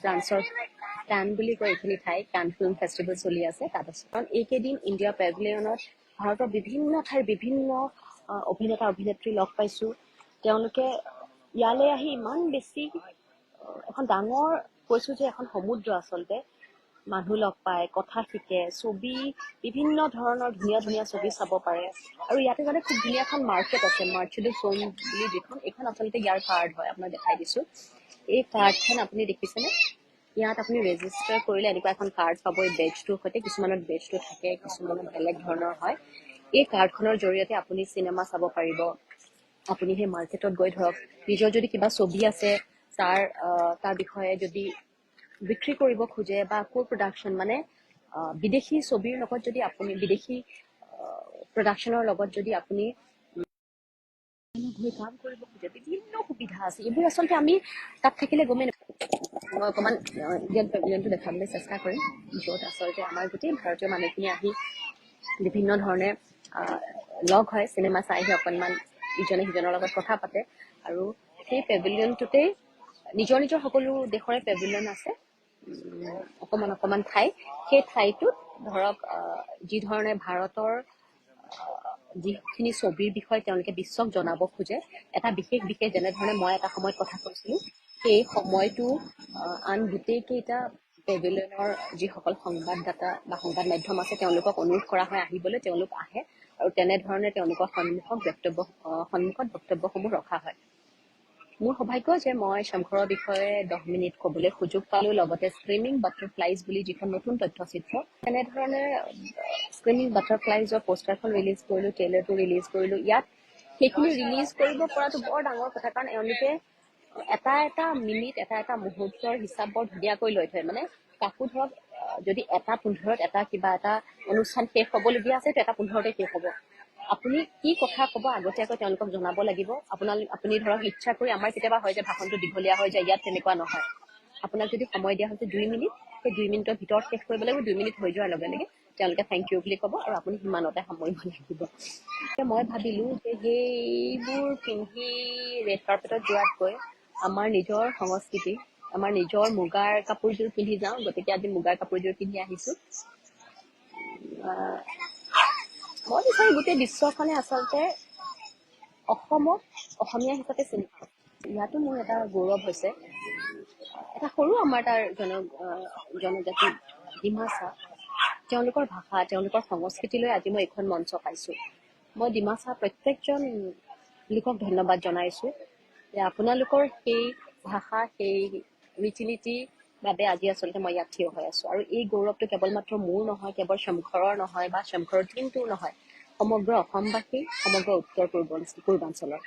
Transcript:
ফ্ৰান্সৰ কান বুলি কয় এইখিনি ঠাই, কান ফিল্ম ফেষ্টিভেল চলি আছে তাত আছোঁ। কাৰণ এইকেইদিন ইণ্ডিয়া পেভিলিয়নত ভাৰতৰ বিভিন্ন ঠাইৰ বিভিন্ন অভিনেতা অভিনেত্ৰী লগ পাইছোঁ। তেওঁলোকে ইয়ালৈ আহি ইমান বেছি এখন ডাঙৰ কৈছোঁ যে এখন সমুদ্ৰ আচলতে, মানুহ লগ পায়, কথা শিকে, ছবি বিভিন্ন ধৰণৰ ধুনীয়া ধুনীয়া ছবি চাব পাৰে। আৰু ইয়াতে মানে খুব ধুনীয়া এখন মাৰ্কেট আছে, মাৰ্চেডিছ জ'ন বুলি যিখন, এইখন আচলতে ইয়াৰ কাৰ্ড হয়, আপোনাক দেখাই দিছোঁ। এই কাৰ্ডখন আপুনি দেখিছেনে? ইয়াত আপুনি ৰেজিষ্টাৰ কৰিলে এনেকুৱা এখন কাৰ্ড পাব এই বেজটোৰ সৈতে। কিছুমানত বেজটো থাকে, কিছুমানত বেলেগ ধৰণৰ হয়। এই কাৰ্ডখনৰ জৰিয়তে আপুনি চিনেমা চাব পাৰিব। আপুনি সেই মাৰ্কেটত গৈ ধৰক নিজৰ যদি কিবা ছবি আছে তাৰ বিষয়ে যদি বিক্ৰী কৰিব খোজে বা কো প্ৰডাকশ্যন মানে বিদেশী ছবিৰ লগত যদি আপুনি বিদেশী প্ৰডাকশ্যনৰ লগত যদি আপুনি গৈ কাম কৰিব খোজে, বিভিন্ন সুবিধা আছে। এইবোৰ আচলতে আমি তাত থাকিলে গমেই নাপাওঁ। মই অকণমান ইণ্ডিয়ান পেভিলিয়নটো দেখাবলৈ চেষ্টা কৰিম, য'ত আচলতে আমাৰ গোটেই ভাৰতীয় মানুহখিনি আহি বিভিন্ন ধৰণে লগ হয়, চিনেমা চাই আহি অকণমান ইজনে সিজনৰ লগত কথা পাতে। আৰু সেই পেভিলিয়নটোতেই নিজৰ নিজৰ সকলো দেশৰে পেভিলিয়ন আছে, অকণমান অকণমান ঠাই। সেই ঠাইটোত ধৰক যি ধৰণে ভাৰতৰ যিখিনি ছবিৰ বিষয়ে তেওঁলোকে বিশ্বক জনাব খোজে, এটা বিশেষ যেনেধৰণে মই এটা সময়ত কথা কৈছিলোঁ, সেই সময়টো আন গোটেইকেইটা পেভিলিয়নৰ যিসকল সংবাদদাতা বা সংবাদ মাধ্যম আছে তেওঁলোকক অনুৰোধ কৰা হয় আহিবলৈ। তেওঁলোক আহে আৰু তেনেধৰণে তেওঁলোকৰ সন্মুখত বক্তব্যসমূহ ৰখা হয়। মোৰ সৌভাগ্য যে মই শংকৰৰ বিষয়ে 10 মিনিট ক'বলৈ সুযোগ পালোঁ, লগতে স্ক্ৰীমিং বাটাৰফ্লাইজ বুলি যিখন নতুন তথ্যচিত্ৰ, তেনেধৰণে স্ক্ৰীমিং বাটাৰফ্লাইজৰ পোষ্টাৰখন ৰিলিজ কৰিলোঁ, ট্ৰেইলাৰটো ৰিলিজ কৰিলোঁ। ইয়াত সেইখিনি ৰিলিজ কৰিব পৰাটো বৰ ডাঙৰ কথা, কাৰণ এওঁলোকে এটা মিনিট এটা মুহূৰ্তৰ হিচাপ বৰ ধুনীয়াকৈ লৈ থয়। মানে কাকো ধৰক যদি 1:15 এটা কিবা এটা অনুষ্ঠান শেষ হ'বলগীয়া আছে, তো 1:15 শেষ হ'ব। আপুনি কি কথা ক'ব আগতীয়াকৈ তেওঁলোকক জনাব লাগিব। আপুনি ধৰক ইচ্ছা কৰি, আমাৰ কেতিয়াবা হয় যে ভাষণটো দীঘলীয়া হৈ যায়, ইয়াত তেনেকুৱা নহয়। আপোনাক যদি সময় দিয়া হৈছে 2 মিনিট, সেই 2 মিনিটৰ ভিতৰত শেষ কৰিব লাগিব। 2 মিনিট হৈ যোৱাৰ লগে লগে তেওঁলোকে থেংক ইউ বুলি ক'ব আৰু আপুনি সিমানতে সামৰিব লাগিব। মই ভাবিলোঁ যে সেইবোৰ পিন্ধি ৰেড কাৰ্পেটত যোৱাতকৈ আমাৰ নিজৰ সংস্কৃতি, আমাৰ নিজৰ মুগাৰ কাপোৰযোৰ পিন্ধি যাওঁ। গতিকে আজি মুগাৰ কাপোৰযোৰ পিন্ধি আহিছোঁ। মই বিচাৰোঁ গোটেই বিশ্বখনে আচলতে অসমক অসমীয়া হিচাপে চিনি পাওক। ইয়াতো মোৰ এটা গৌৰৱ হৈছে, এটা সৰু আমাৰ তাৰ জনজাতি ডিমাচা, তেওঁলোকৰ ভাষা, তেওঁলোকৰ সংস্কৃতিলৈ আজি মই এইখন মঞ্চ পাইছোঁ। মই ডিমাচা প্ৰত্যেকজন লোকক ধন্যবাদ জনাইছোঁ যে আপোনালোকৰ সেই ভাষা, সেই ৰীতি নীতিৰ বাবে আজি আচলতে মই ইয়াত থিয় হৈ আছোঁ। আৰু এই গৌৰৱটো কেৱল মাত্ৰ মোৰ নহয়, কেৱল শংকৰৰ নহয় বা শংকৰৰ টিমটোৰ নহয়, সমগ্ৰ অসমবাসী, সমগ্ৰ উত্তৰ পূৰ্বাঞ্চলৰ।